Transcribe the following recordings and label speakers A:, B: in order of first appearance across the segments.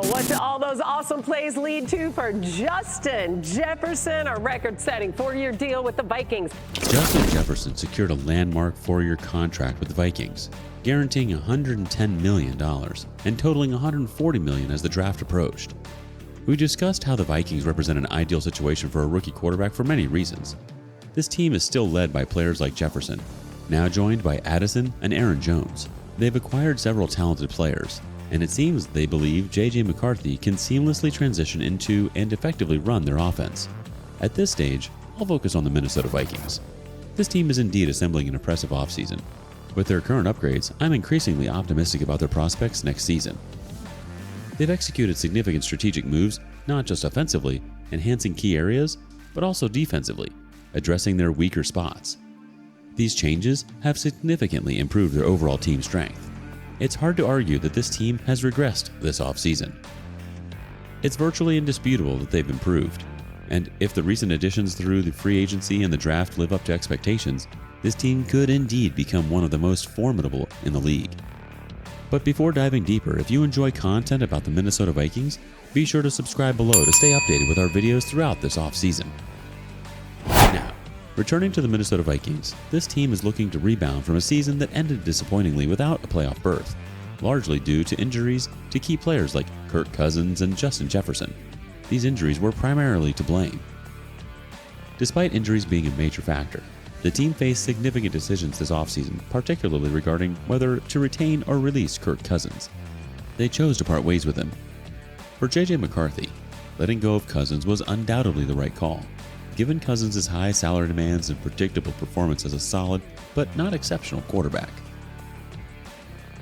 A: what do all those awesome plays lead to for Justin Jefferson? A record-setting 4-year deal with the Vikings.
B: Justin Jefferson secured a landmark 4-year contract with the Vikings, guaranteeing $110 million and totaling $140 million as the draft approached. We discussed how the Vikings represent an ideal situation for a rookie quarterback for many reasons. This team is still led by players like Jefferson, now joined by Addison and Aaron Jones. They've acquired several talented players, and it seems they believe J.J. McCarthy can seamlessly transition into and effectively run their offense. At this stage, I'll focus on the Minnesota Vikings. This team is indeed assembling an impressive offseason. With their current upgrades, I'm increasingly optimistic about their prospects next season. They've executed significant strategic moves, not just offensively, enhancing key areas, but also defensively, addressing their weaker spots. These changes have significantly improved their overall team strength. It's hard to argue that this team has regressed this offseason. It's virtually indisputable that they've improved, and if the recent additions through the free agency and the draft live up to expectations, this team could indeed become one of the most formidable in the league. But before diving deeper, if you enjoy content about the Minnesota Vikings, be sure to subscribe below to stay updated with our videos throughout this offseason. Now, returning to the Minnesota Vikings, this team is looking to rebound from a season that ended disappointingly without a playoff berth, largely due to injuries to key players like Kirk Cousins and Justin Jefferson. These injuries were primarily to blame. Despite injuries being a major factor, the team faced significant decisions this offseason, particularly regarding whether to retain or release Kirk Cousins. They chose to part ways with him. For J.J. McCarthy, letting go of Cousins was undoubtedly the right call, given Cousins' high salary demands and predictable performance as a solid but not exceptional quarterback.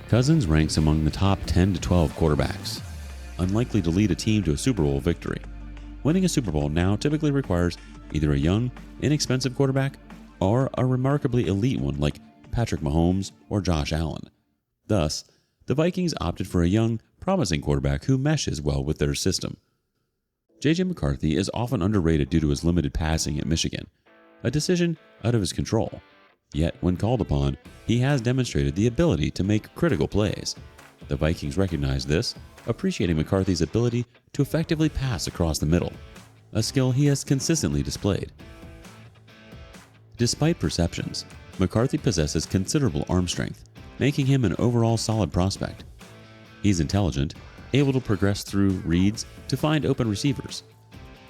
B: Cousins ranks among the top 10 to 12 quarterbacks, unlikely to lead a team to a Super Bowl victory. Winning a Super Bowl now typically requires either a young, inexpensive quarterback or a remarkably elite one like Patrick Mahomes or Josh Allen. Thus, the Vikings opted for a young, promising quarterback who meshes well with their system. J.J. McCarthy is often underrated due to his limited passing at Michigan, a decision out of his control. Yet, when called upon, he has demonstrated the ability to make critical plays. The Vikings recognize this, appreciating McCarthy's ability to effectively pass across the middle, a skill he has consistently displayed. Despite perceptions, McCarthy possesses considerable arm strength, making him an overall solid prospect. He's intelligent, able to progress through reads to find open receivers,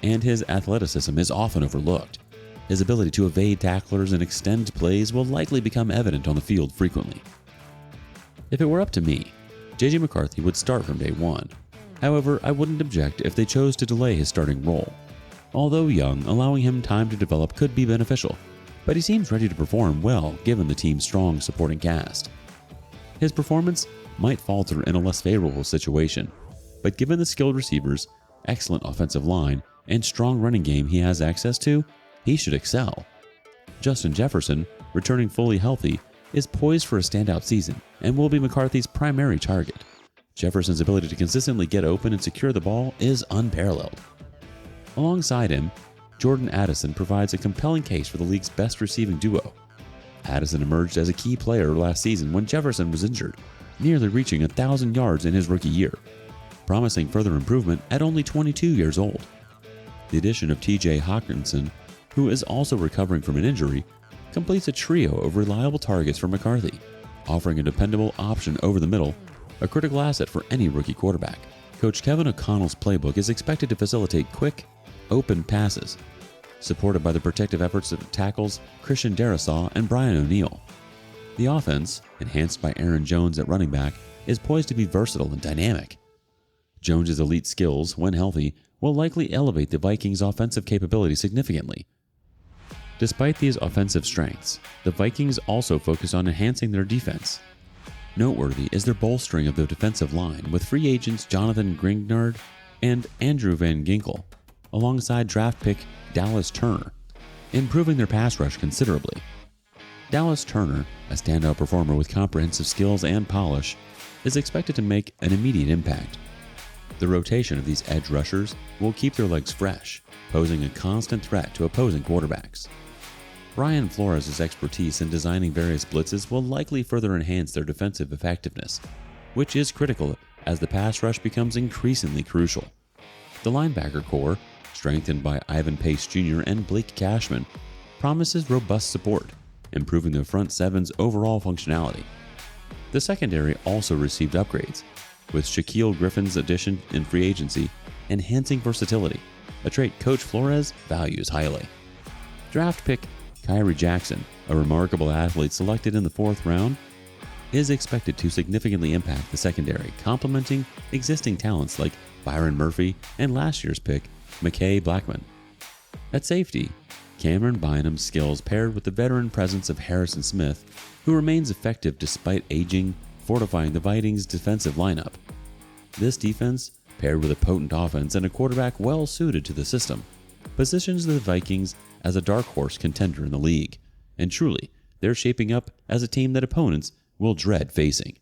B: and his athleticism is often overlooked. His ability to evade tacklers and extend plays will likely become evident on the field frequently. If it were up to me, J.J. McCarthy would start from day one. However, I wouldn't object if they chose to delay his starting role. Although young, allowing him time to develop could be beneficial, but he seems ready to perform well given the team's strong supporting cast. His performance might falter in a less favorable situation, but given the skilled receivers, excellent offensive line, and strong running game he has access to, he should excel. Justin Jefferson, returning fully healthy, is poised for a standout season and will be McCarthy's primary target. Jefferson's ability to consistently get open and secure the ball is unparalleled. Alongside him, Jordan Addison provides a compelling case for the league's best receiving duo. Addison emerged as a key player last season when Jefferson was injured, nearly reaching 1,000 yards in his rookie year, promising further improvement at only 22 years old. The addition of T.J. Hawkinson, who is also recovering from an injury, completes a trio of reliable targets for McCarthy, offering a dependable option over the middle, a critical asset for any rookie quarterback. Coach Kevin O'Connell's playbook is expected to facilitate quick, open passes, supported by the protective efforts of tackles Christian Darrisaw and Brian O'Neill. The offense, enhanced by Aaron Jones at running back, is poised to be versatile and dynamic. Jones's elite skills, when healthy, will likely elevate the Vikings' offensive capability significantly. Despite these offensive strengths, the Vikings also focus on enhancing their defense. Noteworthy is their bolstering of the defensive line with free agents Jonathan Grignard and Andrew Van Ginkel, alongside draft pick Dallas Turner, improving their pass rush considerably. Dallas Turner, a standout performer with comprehensive skills and polish, is expected to make an immediate impact. The rotation of these edge rushers will keep their legs fresh, posing a constant threat to opposing quarterbacks. Brian Flores' expertise in designing various blitzes will likely further enhance their defensive effectiveness, which is critical as the pass rush becomes increasingly crucial. The linebacker core, strengthened by Ivan Pace Jr. and Blake Cashman, promises robust support, improving the front seven's overall functionality. The secondary also received upgrades, with Shaquille Griffin's addition in free agency enhancing versatility, a trait Coach Flores values highly. Draft pick Kyrie Jackson, a remarkable athlete selected in the 4th round, is expected to significantly impact the secondary, complementing existing talents like Byron Murphy and last year's pick, McKay Blackman. At safety, Cameron Bynum's skills paired with the veteran presence of Harrison Smith, who remains effective despite aging, fortifying the Vikings' defensive lineup. This defense, paired with a potent offense and a quarterback well suited to the system, positions the Vikings as a dark horse contender in the league, and truly, they're shaping up as a team that opponents will dread facing.